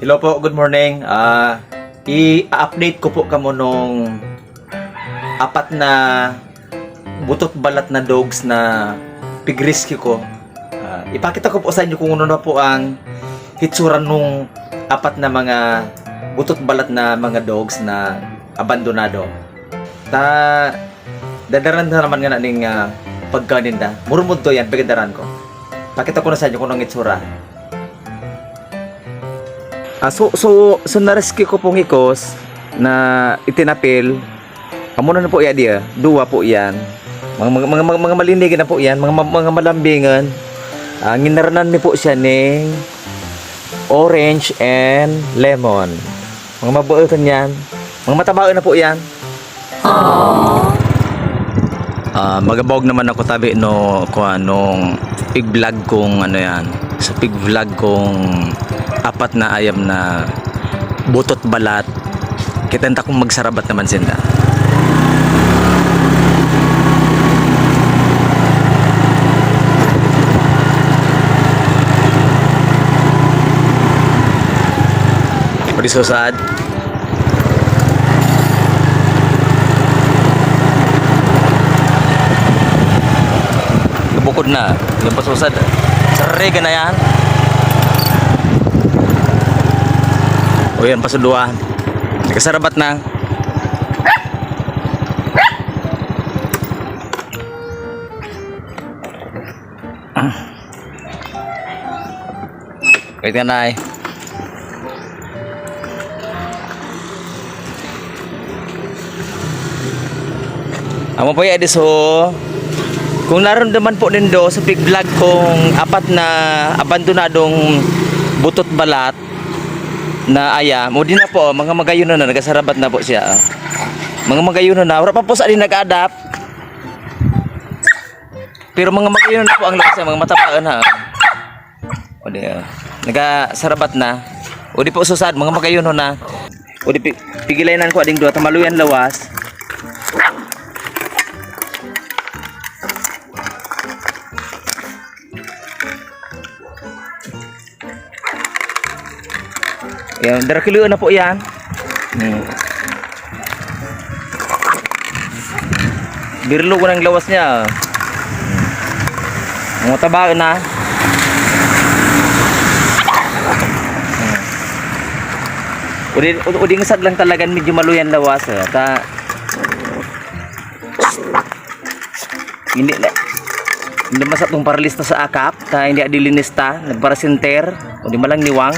Hello po, good morning. I-update ko po kamo nung apat na butot balat na dogs na pig rescue ko. Ipakita ko po sa inyo kung ano na po ang hitsura nung apat na mga butot balat na mga dogs na abandonado. Dadaran na naman nga na ning pagkaninda. Murumod to yan, pagkadaran ko. Pakita ko na sa inyo kung anong hitsura. So na-rescue ko pong hikos na itinapil. Amo na po yan dia. Dua po yan. Mga malindigin na po yan. Mga malambingan. Nginaranan ni po siya ng orange and lemon. Mga mabuotan yan. Mga matabaan na po yan. Magabawag naman ako tabi no nung pig vlog kong ano yan. Sa pig vlog kong apat na ayam na butot balat. Kitanta kong magsarabat naman sila. Pwede susad. Bukod na. Yung pasusad. Sarega na yan. O yan, pasudua. Kasarabat na. Wait ka na eh. Amo po yan, so kung naramdaman po nindo sa pig vlog kong apat na abandonadong butot balat na ayam, o di na po, mga magayon na nagasarabat na po siya. Mga magayon na, wala pa po sa alin nag-adapt. Pero mga magayon na po ang lakas, mga matapaan ha. O di, nagasarabat na. O di po susad, mga magayon na. O di pigilainan ko ading doon, tamaluyan lawas. Yan, darakilo na po yan. Birlo ko ng lawas niya. Mga tabaan na. Uding sad lang talaga medyo maluyan lawas. Hindi masatong paralista sa akap. Hindi adilinista. Nagparasinter. O di malang niwang.